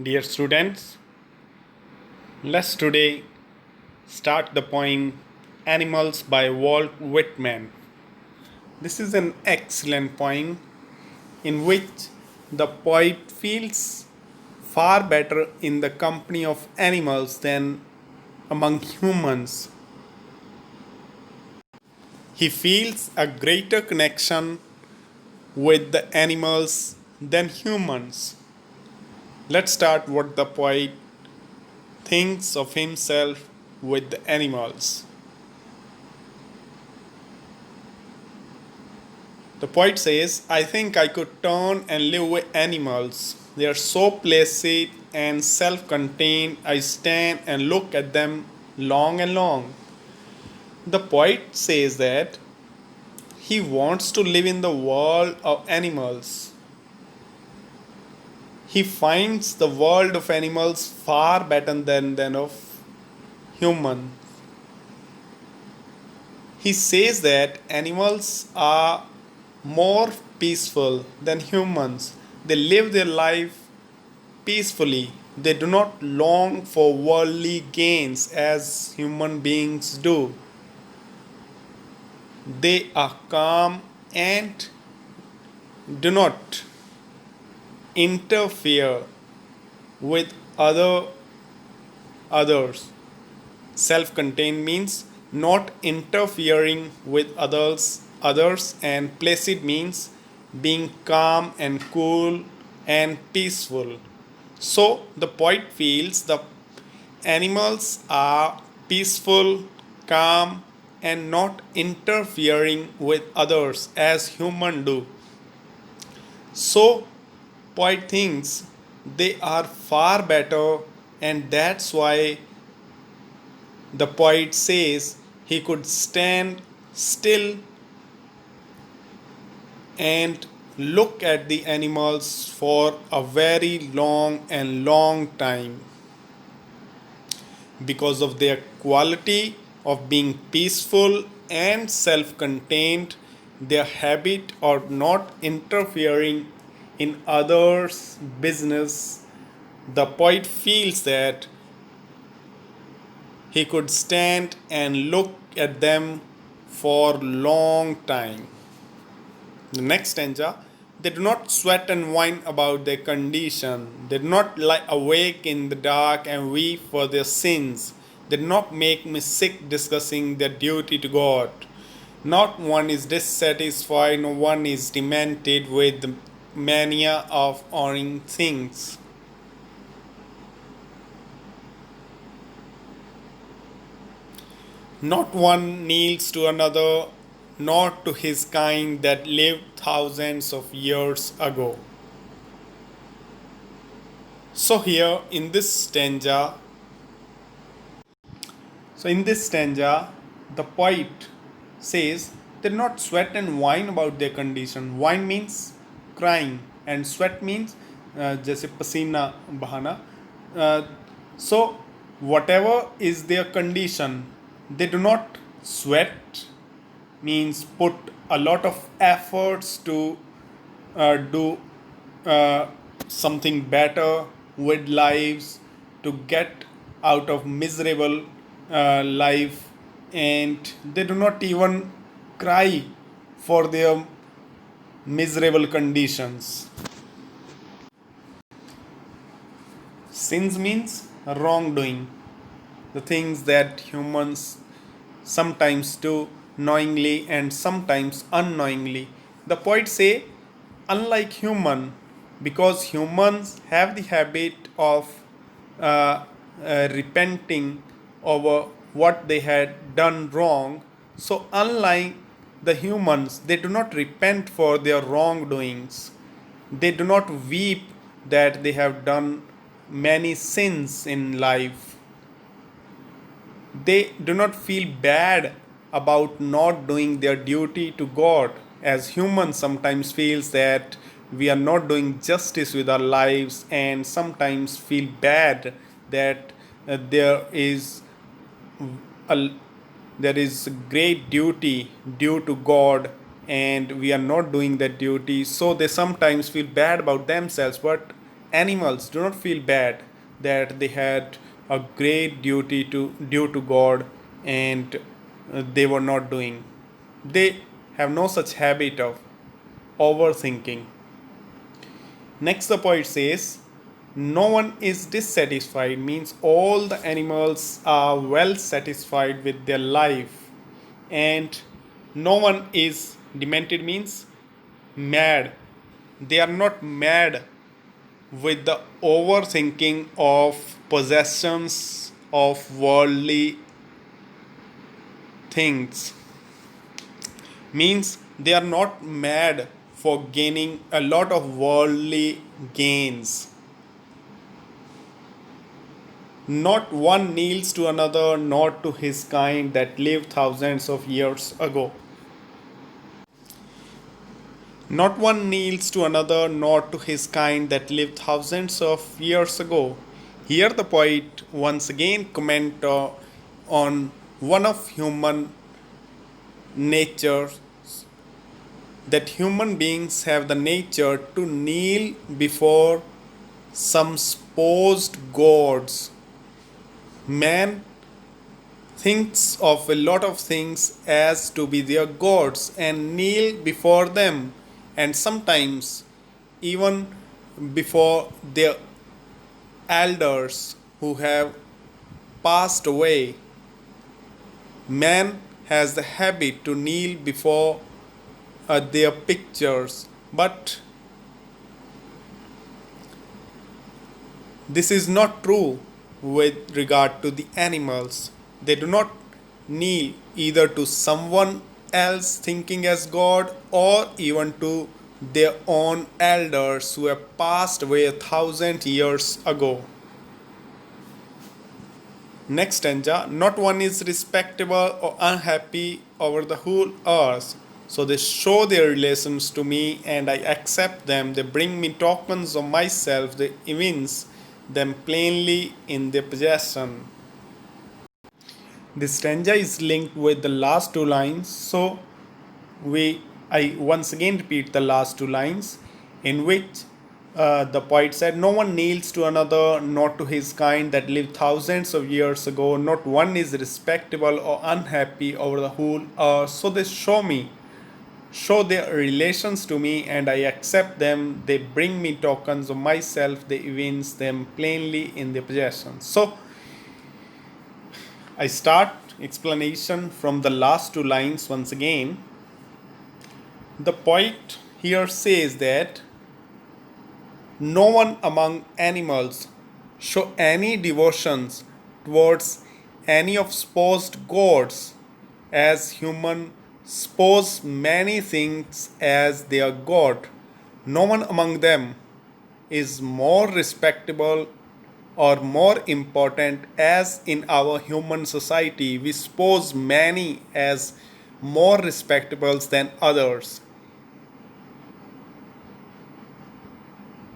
Dear students, let's today start the poem Animals by Walt Whitman. This is an excellent poem in which the poet feels far better in the company of animals than among humans. He feels a greater connection with the animals than humans. Let's start what the poet thinks of himself with the animals. The poet says, I think I could turn and live with animals. They are so placid and self contained, I stand and look at them long and long. The poet says that he wants to live in the world of animals. He finds the world of animals far better than of human. He says that animals are more peaceful than humans. They live their life peacefully. They do not long for worldly gains as human beings do. They are calm and do not interfere with others. Self-contained means not interfering with others, and placid means being calm and cool and peaceful. So the poet feels the animals are peaceful, calm, and not interfering with others as humans do. So poet thinks they are far better, and that's why the poet says he could stand still and look at the animals for a very long time because of their quality of being peaceful and self contained, their habit of not interfering in others' business. The poet feels that he could stand and look at them for long time. The next stanza, they do not sweat and whine about their condition. They do not lie awake in the dark and weep for their sins. They do not make me sick discussing their duty to God. Not one is dissatisfied, no one is demented with the mania of owning things. Not one kneels to another, nor to his kind that lived thousands of years ago. So here in this stanza, the poet says they do not sweat and whine about their condition. Whine means crying, and sweat means जैसे पसीना बहाना. Uh, so whatever is their condition, they do not sweat. Means put a lot of efforts to do uh, something better with lives, to get out of miserable life, and they do not even cry for their miserable conditions. Sins means wrongdoing, the things that humans sometimes do knowingly and sometimes unknowingly. The poet say, unlike human, because humans have the habit of repenting over what they had done wrong. So unlike the humans, they do not repent for their wrongdoings. They do not weep that they have done many sins in life. They do not feel bad about not doing their duty to God, as humans sometimes feels that we are not doing justice with our lives, and sometimes feel bad that there is a there is great duty due to God, and we are not doing that duty, so they sometimes feel bad about themselves. But animals do not feel bad that they had a great duty to due to God, and they were not doing. They have no such habit of overthinking. Next, the poet says, no one is dissatisfied means all the animals are well satisfied with their life, and no one is demented means mad. They are not mad with the overthinking of possessions of worldly things, means they are not mad for gaining a lot of worldly gains. Not one kneels to another, not to his kind that lived thousands of years ago. Not one kneels to another, nor to his kind that lived thousands of years ago. Here the poet once again comment on one of human nature, that human beings have the nature to kneel before some supposed gods. Man thinks of a lot of things as to be their gods and kneel before them, and sometimes even before their elders who have passed away. Man has the habit to kneel before their pictures, but this is not true with regard to the animals. They do not kneel either to someone else thinking as God or even to their own elders who have passed away 1,000 years ago. Next stanza, not one is respectable or unhappy over the whole earth. So they show their relations to me and I accept them. They bring me tokens of myself. They evince them plainly in their possession. This stanza is linked with the last two lines. So I once again repeat the last two lines, in which the poet said, no one kneels to another, not to his kind that lived thousands of years ago. Not one is respectable or unhappy over the whole earth. So they show their relations to me and I accept them. They bring me tokens of myself. They evince them plainly in their possessions. So I start explanation from the last two lines once again. The poet here says that no one among animals show any devotions towards any of supposed gods, as human suppose many things as their god. No one among them is more respectable or more important, as in our human society we suppose many as more respectable than others.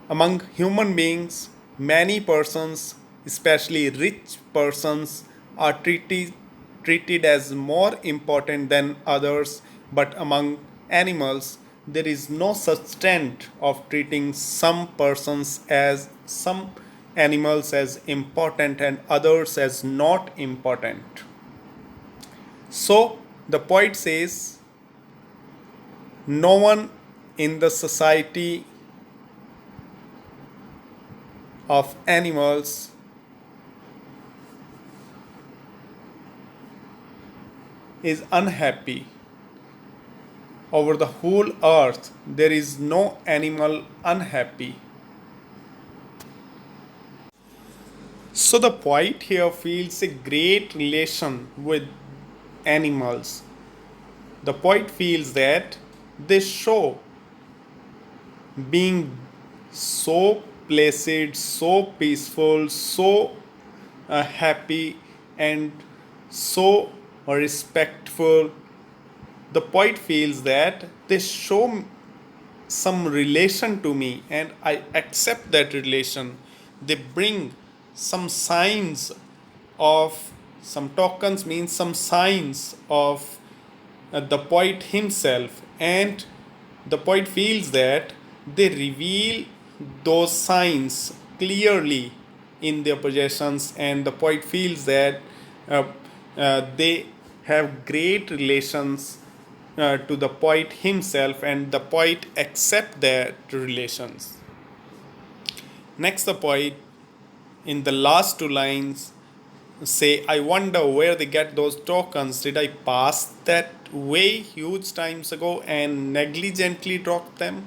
Among human beings, many persons, especially rich persons, are treated as more important than others, but among animals, there is no such trend of treating some persons as some animals as important and others as not important. So the poet says, no one in the society of animals is unhappy. Over the whole earth, there is no animal unhappy. So the poet here feels a great relation with animals. The poet feels that they show being so placid, so peaceful, so happy, and so respectful. The poet feels that they show some relation to me and I accept that relation. They bring some signs of, some tokens means some signs of the poet himself, and the poet feels that they reveal those signs clearly in their possessions, and the poet feels that uh, they have great relations to the poet himself, and the poet accept their relations. Next, the poet in the last two lines say, I wonder where they get those tokens. Did I pass that way huge times ago and negligently dropped them?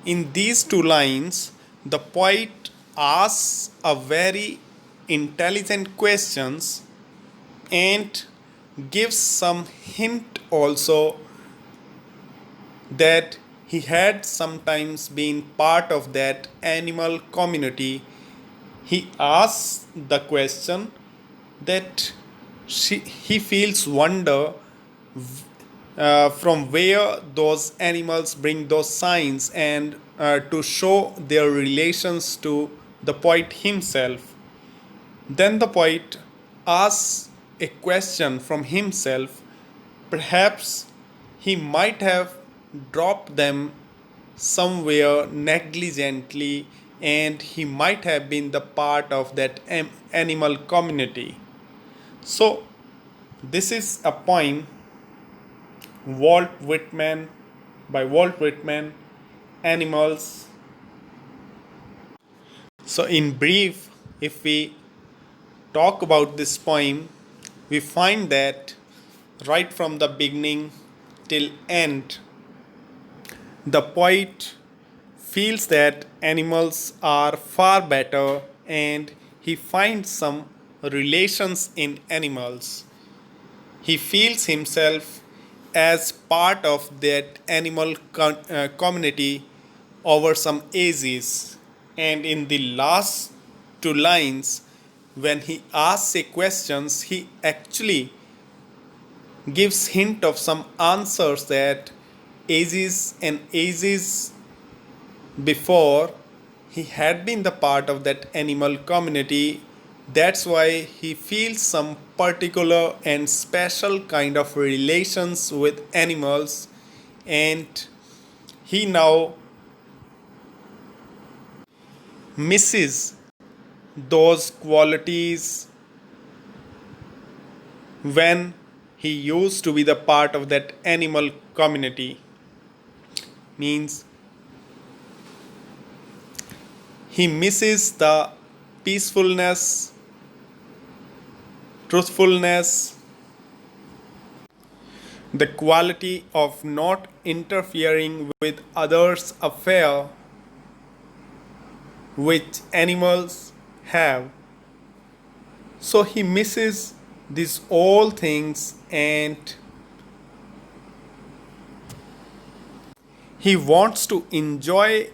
In these two lines, the poet asks a very intelligent questions and gives some hint also that he had sometimes been part of that animal community. He asks the question that he feels wonder from where those animals bring those signs, and to show their relations to the poet himself. Then the poet asks a question from himself. Perhaps he might have dropped them somewhere negligently, and he might have been the part of that animal community. So, this is a poem Walt Whitman by Walt Whitman, Animals. So, in brief, if we talk about this poem, we find that right from the beginning till end, the poet feels that animals are far better, and he finds some relations in animals. He feels himself as part of that animal community over some ages. And in the last two lines, when he asks a questions, he actually gives hint of some answers that ages and ages before he had been the part of that animal community. That's why he feels some particular and special kind of relations with animals, and he now misses those qualities when he used to be the part of that animal community. Means he misses the peacefulness, truthfulness, the quality of not interfering with others' affair which animals have. So he misses these all things, and he wants to enjoy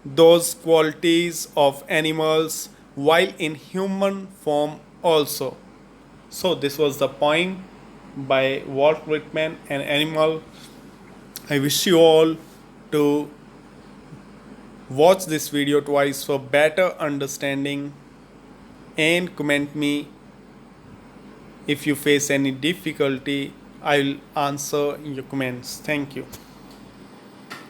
those qualities of animals while in human form also. So this was the poem by Walt Whitman, An Animal. I wish you all to watch this video twice for better understanding, and comment me if you face any difficulty. I will answer your comments. Thank you.